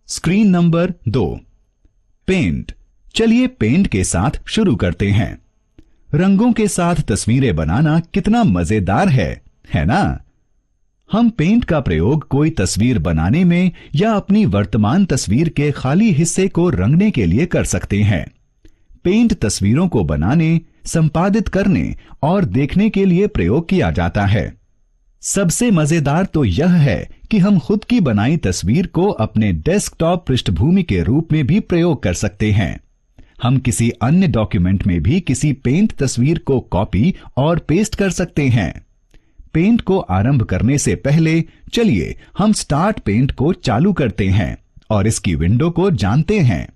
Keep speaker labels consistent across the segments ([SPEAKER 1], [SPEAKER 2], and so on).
[SPEAKER 1] Screen number 2, paint. चलिए paint के साथ शुरू करते हैं। रंगों के साथ तस्वीरें बनाना कितना मजेदार है ना? हम पेंट का प्रयोग कोई तस्वीर बनाने में या अपनी वर्तमान तस्वीर के खाली हिस्से को रंगने के लिए कर सकते हैं। पेंट तस्वीरों को बनाने, संपादित करने और देखने के लिए प्रयोग किया जाता है। सबसे मजेदार तो यह है कि हम खुद की बनाई तस्वीर को अपने डेस्कटॉप पृष्ठभूमि के रूप में भी प्रयोग कर सकते हैं। हम किसी अन्य डॉक्यूमेंट में भी किसी पेंट तस्वीर को कॉपी और पेस्ट कर सकते हैं। पेंट को आरंभ करने से पहले चलिए हम स्टार्ट पेंट को चालू करते हैं और इसकी विंडो को जानते हैं।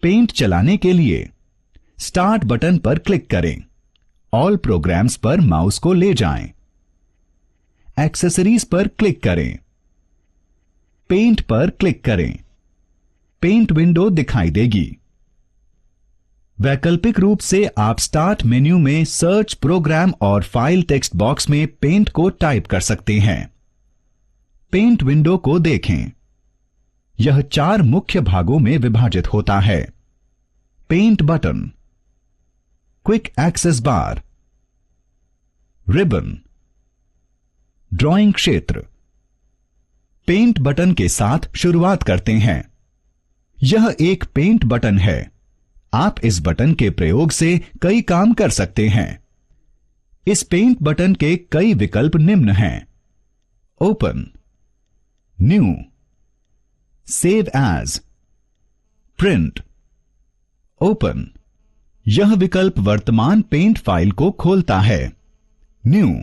[SPEAKER 1] पेंट चलाने के लिए स्टार्ट बटन पर क्लिक करें। ऑल प्रोग्राम्स पर माउस को ले जाएं। एक्सेसरीज पर क्लिक करें। पेंट पर क्लिक करें। पेंट विंडो दिखाई देगी। वैकल्पिक रूप से आप स्टार्ट मेन्यू में सर्च प्रोग्राम और फाइल टेक्स्ट बॉक्स में पेंट को टाइप कर सकते हैं। पेंट विंडो को देखें। यह 4 मुख्य भागों में विभाजित होता है। पेंट बटन, क्विक एक्सेस बार, रिबन, ड्राइंग क्षेत्र। पेंट बटन के साथ शुरुआत करते हैं। यह एक पेंट बटन है। आप इस बटन के प्रयोग से कई काम कर सकते हैं। इस पेंट बटन के कई विकल्प निम्न हैं। Open, new, save as, print. Open, यह विकल्प वर्तमान पेंट फाइल को खोलता है। न्यू,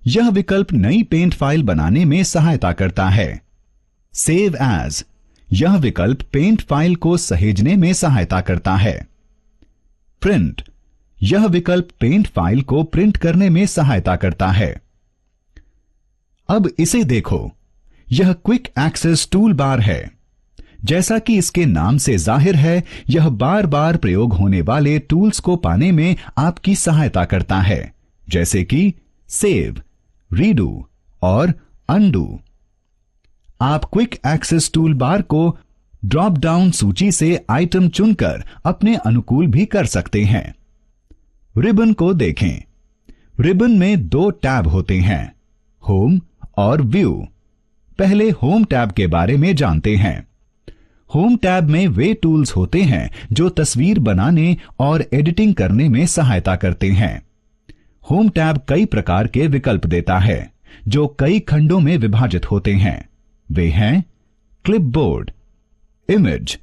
[SPEAKER 1] यह विकल्प नई पेंट फाइल बनाने में सहायता करता है। सेव एज, यह विकल्प पेंट फाइल को सहेजने में सहायता करता है। प्रिंट, यह विकल्प पेंट फाइल को प्रिंट करने में सहायता करता है। अब इसे देखो, यह क्विक एक्सेस टूल बार है। जैसा कि इसके नाम से जाहिर है, यह बार बार प्रयोग होने वाले टूल्स को पाने में आपकी सहायता करता है, जैसे कि सेव, रीडू और अनडू। आप क्विक एक्सेस टूल बार को ड्रॉप डाउन सूची से आइटम चुनकर अपने अनुकूल भी कर सकते हैं। रिबन को देखें। रिबन में 2 टैब होते हैं, होम और व्यू। पहले होम टैब के बारे में जानते हैं। होम टैब में वे टूल्स होते हैं जो तस्वीर बनाने और एडिटिंग करने में सहायता करते हैं। होम टैब कई प्रकार के विकल्प देता है जो कई खंडों में विभाजित होते हैं। वे हैं clipboard, image,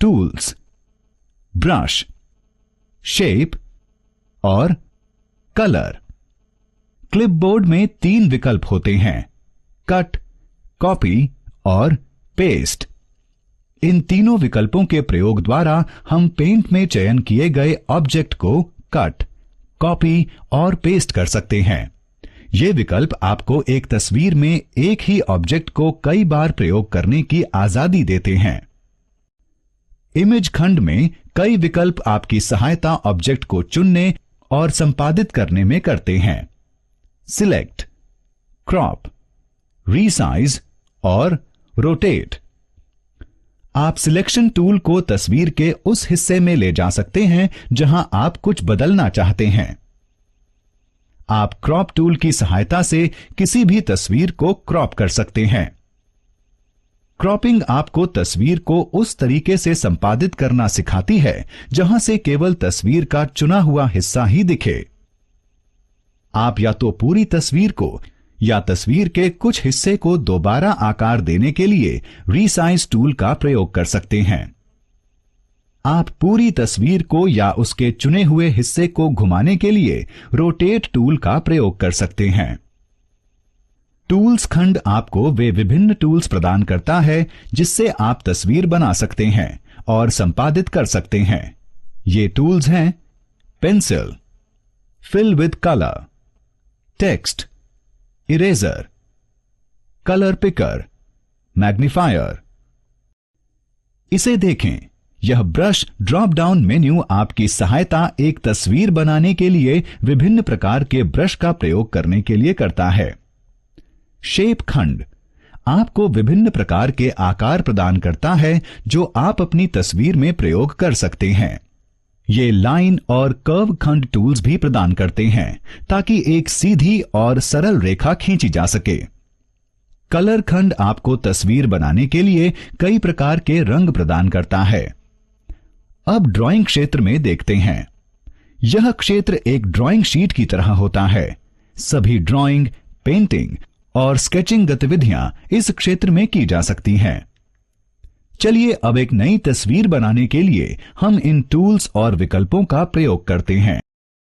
[SPEAKER 1] tools, brush, shape और कलर। क्लिपबोर्ड में 3 विकल्प होते हैं, कट, कॉपी और पेस्ट। इन तीनों विकल्पों के प्रयोग द्वारा हम पेंट में चयन किए गए ऑब्जेक्ट को कट, कॉपी और पेस्ट कर सकते हैं। ये विकल्प आपको एक तस्वीर में एक ही ऑब्जेक्ट को कई बार प्रयोग करने की आजादी देते हैं। इमेज खंड में कई विकल्प आपकी सहायता ऑब्जेक्ट को चुनने और संपादित करने में करते हैं। सिलेक्ट, क्रॉप, रीसाइज और रोटेट। आप सिलेक्शन टूल को तस्वीर के उस हिस्से में ले जा सकते हैं जहां आप कुछ बदलना चाहते हैं। आप क्रॉप टूल की सहायता से किसी भी तस्वीर को क्रॉप कर सकते हैं। क्रॉपिंग आपको तस्वीर को उस तरीके से संपादित करना सिखाती है जहां से केवल तस्वीर का चुना हुआ हिस्सा ही दिखे। आप या तो पूरी तस्वीर को या तस्वीर के कुछ हिस्से को दोबारा आकार देने के लिए रीसाइज टूल का प्रयोग कर सकते हैं। आप पूरी तस्वीर को या उसके चुने हुए हिस्से को घुमाने के लिए रोटेट टूल का प्रयोग कर सकते हैं। टूल्स खंड आपको वे विभिन्न टूल्स प्रदान करता है जिससे आप तस्वीर बना सकते हैं और संपादित कर सकते हैं। ये टूल्स हैं pencil, fill with colour, text, eraser, colour picker, magnifier. इसे देखें, यह ब्रश ड्रॉप डाउन मेन्यू आपकी सहायता एक तस्वीर बनाने के लिए विभिन्न प्रकार के ब्रश का प्रयोग करने के लिए करता है। शेप खंड आपको विभिन्न प्रकार के आकार प्रदान करता है जो आप अपनी तस्वीर में प्रयोग कर सकते हैं। ये लाइन और कर्व खंड टूल्स भी प्रदान करते हैं ताकि एक सीधी और सरल रेखा खींची जा सके। कलर खंड आपको तस्वीर बनाने के लिए कई प्रकार के रंग प्रदान करता है। अब ड्राइंग क्षेत्र में देखते हैं। यह क्षेत्र एक ड्राइंग शीट की तरह होता है। सभी ड्राइंग, पेंटिंग और स्केचिंग गतिविधियां इस क्षेत्र में की जा सकती हैं। चलिए अब एक नई तस्वीर बनाने के लिए हम इन टूल्स और विकल्पों का प्रयोग करते हैं।